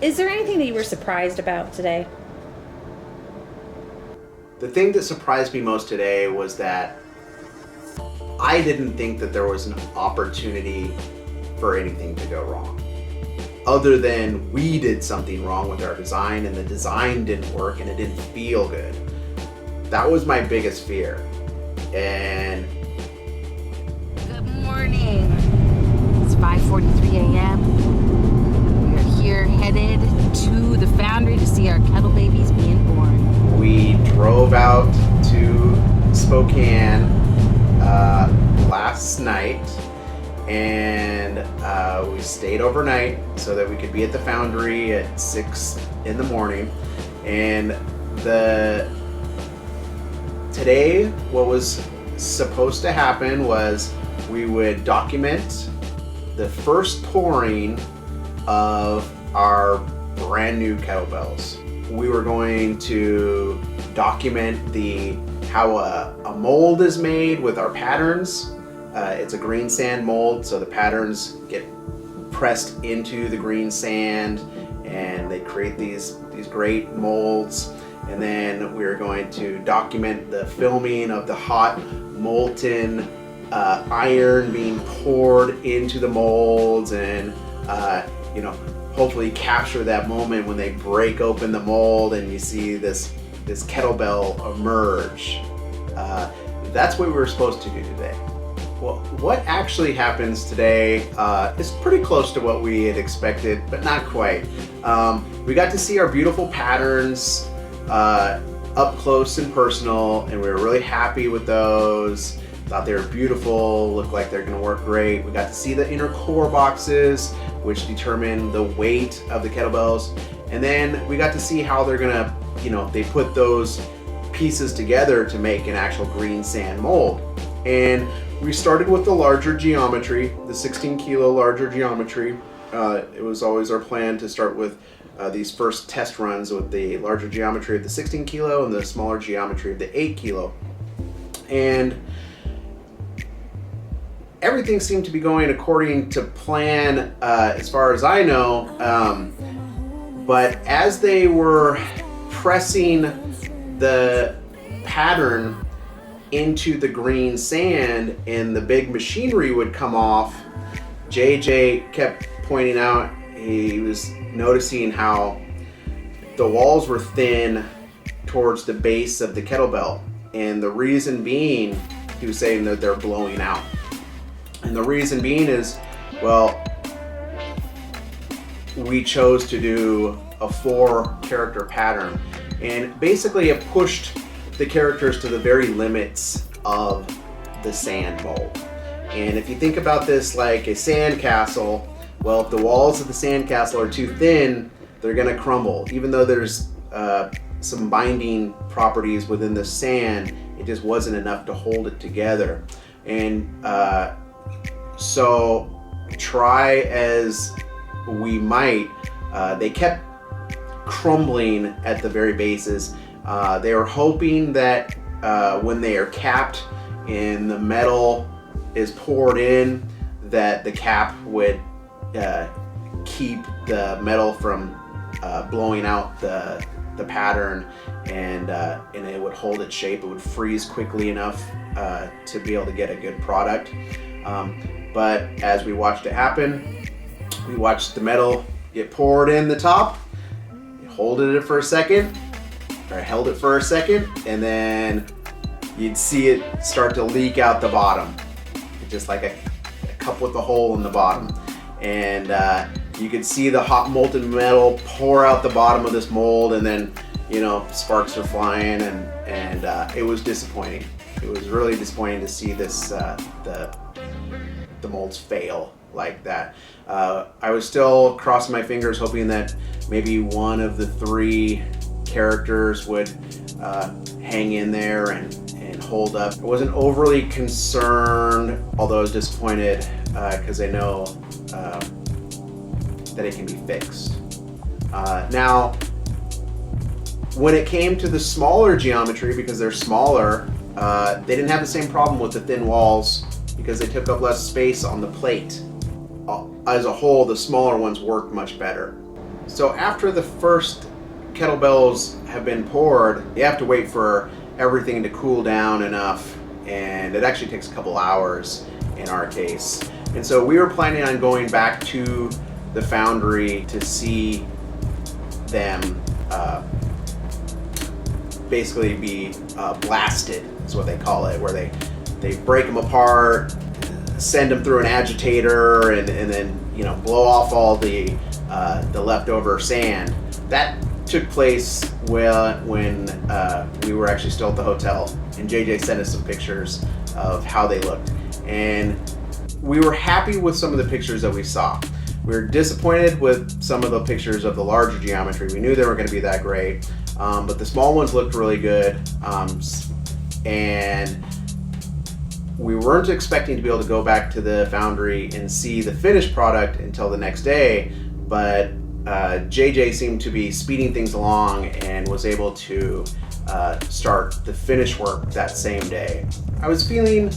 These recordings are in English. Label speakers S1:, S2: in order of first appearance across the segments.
S1: Is there anything that you were surprised about today?
S2: The thing that surprised me most today was that I didn't think that there was an opportunity for anything to go wrong. Other than we did something wrong with our design and the design didn't work and it didn't feel good. That was my biggest fear. And
S3: good morning. It's 5:43 a.m. We are here headed to the foundry to see our kettle babies being born.
S2: we drove out to Spokane last night, and we stayed overnight so that we could be at the foundry at 6 in the morning. And today what was supposed to happen was we would document the first pouring of our brand new kettlebells. We were going to document how a mold is made with our patterns. It's a green sand mold, so the patterns get pressed into the green sand and they create these great molds. And then we're going to document the filming of the hot molten iron being poured into the molds, and hopefully capture that moment when they break open the mold and you see this kettlebell emerge. That's what we were supposed to do today. Well, what actually happens today is pretty close to what we had expected, but not quite. We got to see our beautiful patterns up close and personal, and we were really happy with those. Thought they were beautiful, looked like they're gonna work great. We got to see the inner core boxes, which determine the weight of the kettlebells. And then we got to see how they're gonna, they put those pieces together to make an actual green sand mold. And we started with the larger geometry, the 16 kilo larger geometry. It was always our plan to start with these first test runs with the larger geometry of the 16 kilo and the smaller geometry of the 8 kilo. And everything seemed to be going according to plan as far as I know. But as they were pressing the pattern into the green sand and the big machinery would come off, JJ kept pointing out he was noticing how the walls were thin towards the base of the kettlebell. And the reason being, he was saying that they're blowing out. And the reason being is, well, we chose to do a 4-character pattern. And basically it pushed the characters to the very limits of the sand mold. And if you think about this like a sand castle, well, if the walls of the sand castle are too thin, they're gonna crumble. Even though there's some binding properties within the sand, it just wasn't enough to hold it together. And so try as we might, they kept crumbling at the very bases. They were hoping that when they are capped and the metal is poured in, that the cap would keep the metal from blowing out the pattern, and it would hold its shape. It would freeze quickly enough to be able to get a good product. But as we watched it happen, we watched the metal get poured in the top, held it for a second, and then you'd see it start to leak out the bottom, just like a cup with a hole in the bottom. And you could see the hot molten metal pour out the bottom of this mold, and then sparks are flying, and it was disappointing. It was really disappointing to see this the molds fail like that. I was still crossing my fingers, hoping that maybe one of the 3 characters would hang in there and hold up. I wasn't overly concerned, although I was disappointed because I know that it can be fixed. Now, when it came to the smaller geometry, because they're smaller, they didn't have the same problem with the thin walls because they took up less space on the plate. As a whole, the smaller ones worked much better. So after the first kettlebells have been poured, you have to wait for everything to cool down enough, and it actually takes a couple hours in our case. And so we were planning on going back to the foundry to see them basically be blasted, is what they call it, where they break them apart, send them through an agitator, and then blow off all the leftover sand. That took place when we were actually still at the hotel, and JJ sent us some pictures of how they looked, and we were happy with some of the pictures that we saw. We were disappointed with some of the pictures of the larger geometry. We knew they weren't going to be that great, but the small ones looked really good, and we weren't expecting to be able to go back to the foundry and see the finished product until the next day, but JJ seemed to be speeding things along and was able to start the finish work that same day. I was feeling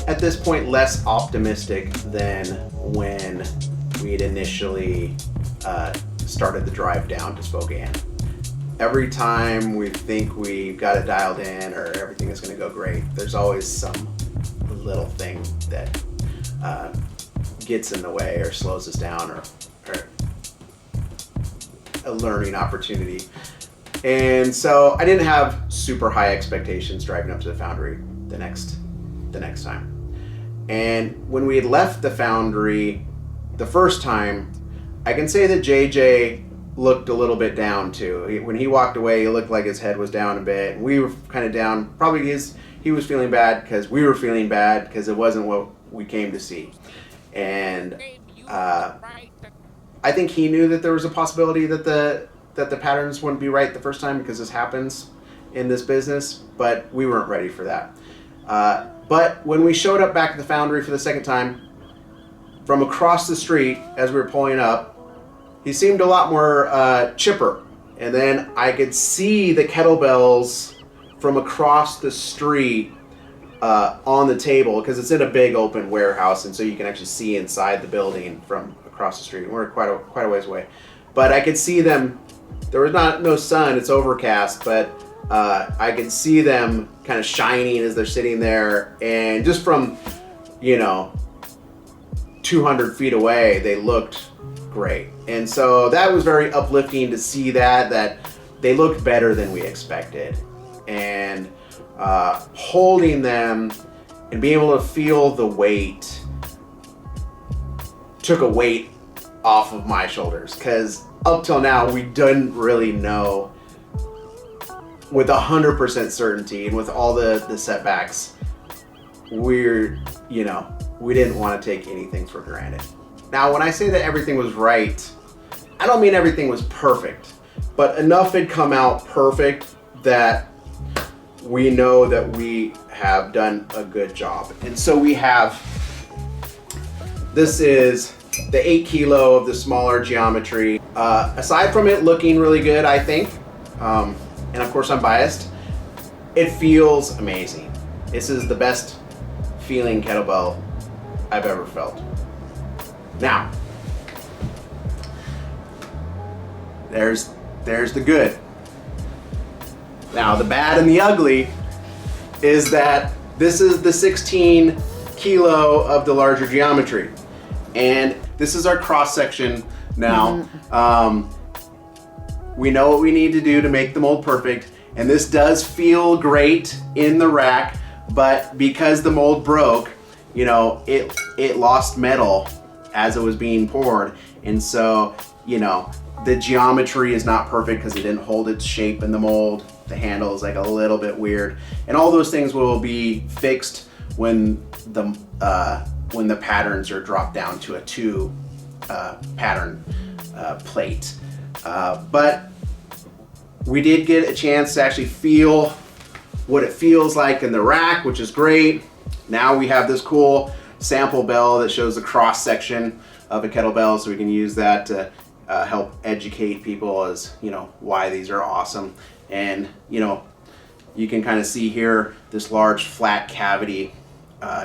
S2: at this point less optimistic than when we had initially started the drive down to Spokane. Every time we think we've got it dialed in or everything is going to go great, there's always some little thing that gets in the way or slows us down or a learning opportunity. And so I didn't have super high expectations driving up to the foundry the next time. And when we had left the foundry the first time, I can say that JJ looked a little bit down too. When he walked away, it looked like his head was down a bit. And we were kind of down. Probably he was feeling bad because we were feeling bad because it wasn't what we came to see. And I think he knew that there was a possibility that the patterns wouldn't be right the first time, because this happens in this business, but we weren't ready for that. But when we showed up back at the foundry for the second time, from across the street as we were pulling up, he seemed a lot more chipper. And then I could see the kettlebells from across the street on the table, because it's in a big open warehouse, and so you can actually see inside the building from across the street. We're quite a ways away, but I could see them. There was no sun, it's overcast, but I could see them kind of shining as they're sitting there, and just from 200 feet away, they looked great. And so that was very uplifting to see that they looked better than we expected. And holding them and being able to feel the weight took a weight off of my shoulders, because up till now we didn't really know with 100% certainty, and with all the setbacks, we didn't want to take anything for granted. Now, when I say that everything was right, I don't mean everything was perfect, but enough had come out perfect that we know that we have done a good job. And so this is the 8 kilo of the smaller geometry. Aside from it looking really good, I think, and of course I'm biased, it feels amazing. This is the best feeling kettlebell I've ever felt. Now, there's the good. Now, the bad and the ugly is that this is the 16 kilo of the larger geometry. And this is our cross section now. We know what we need to do to make the mold perfect. And this does feel great in the rack, but because the mold broke, it lost metal as it was being poured. And so, the geometry is not perfect because it didn't hold its shape in the mold. The handle is like a little bit weird. And all those things will be fixed when the patterns are dropped down to a 2 pattern plate. But we did get a chance to actually feel what it feels like in the rack, which is great. Now we have this cool sample bell that shows the cross section of a kettlebell, so we can use that to help educate people as why these are awesome. And you can kind of see here this large flat cavity.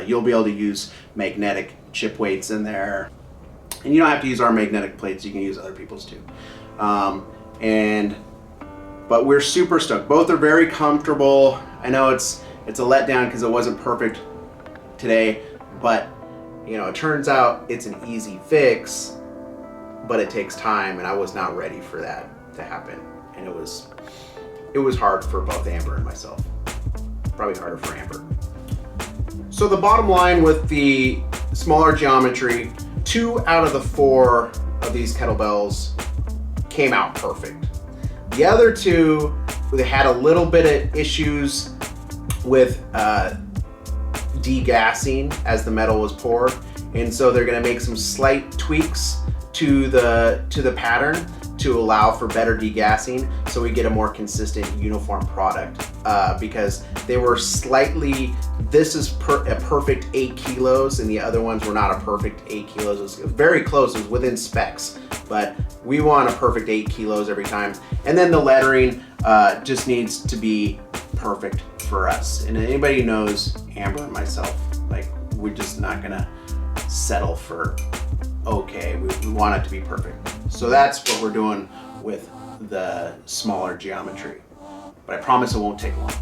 S2: You'll be able to use magnetic chip weights in there, and you don't have to use our magnetic plates, you can use other people's too. But we're super stoked. Both are very comfortable. I know it's a letdown because it wasn't perfect today, but it turns out it's an easy fix, but it takes time, and I was not ready for that to happen. And it was hard for both Amber and myself. Probably harder for Amber. So the bottom line with the smaller geometry, 2 out of the 4 of these kettlebells came out perfect. The other 2, they had a little bit of issues with degassing as the metal was poured, and so they're going to make some slight tweaks to the pattern to allow for better degassing, so we get a more consistent, uniform product. Because they were slightly, this is a perfect 8 kilos, and the other ones were not a perfect 8 kilos. It was very close, it was within specs, but we want a perfect 8 kilos every time. And then the lettering just needs to be perfect for us. And anybody who knows Amber and myself, like, we're just not gonna settle for okay. We want it to be perfect. So that's what we're doing with the smaller geometry. But I promise it won't take long.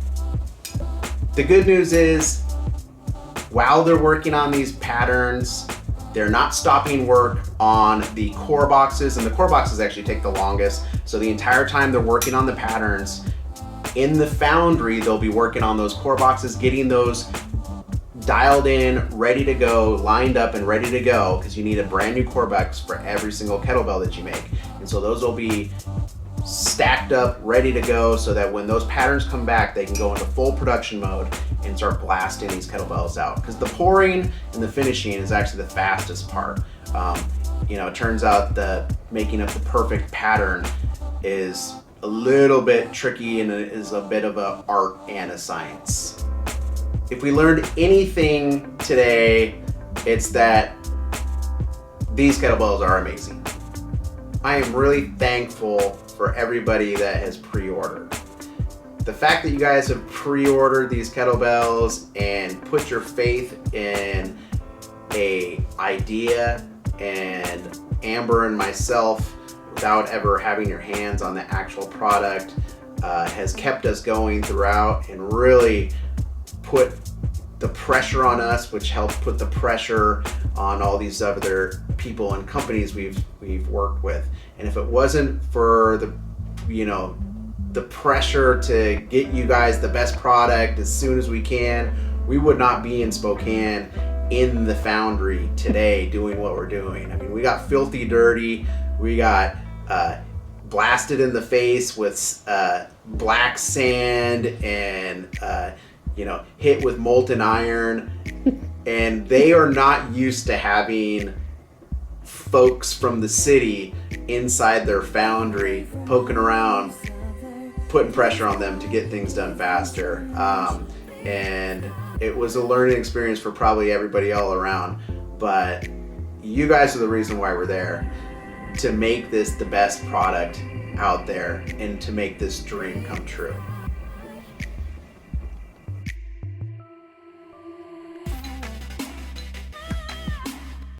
S2: The good news is, while they're working on these patterns, they're not stopping work on the core boxes, and the core boxes actually take the longest. So the entire time they're working on the patterns, in the foundry, they'll be working on those core boxes, getting those dialed in, ready to go, lined up and ready to go, because you need a brand new core box for every single kettlebell that you make. And so those will be stacked up, ready to go, so that when those patterns come back, they can go into full production mode and start blasting these kettlebells out. Because the pouring and the finishing is actually the fastest part. It turns out that making up the perfect pattern is a little bit tricky, and it is a bit of an art and a science. If we learned anything today, it's that these kettlebells are amazing. I am really thankful for everybody that has pre-ordered. The fact that you guys have pre-ordered these kettlebells and put your faith in a idea and Amber and myself without ever having your hands on the actual product has kept us going throughout and really put the pressure on us, which helps put the pressure on all these other people and companies we've worked with. And if it wasn't for the pressure to get you guys the best product as soon as we can, we would not be in Spokane in the foundry today doing what we're doing. I mean, we got filthy dirty, we got blasted in the face with black sand and hit with molten iron, and they are not used to having folks from the city inside their foundry poking around, putting pressure on them to get things done faster. And it was a learning experience for probably everybody all around, but you guys are the reason why we're there, to make this the best product out there and to make this dream come true.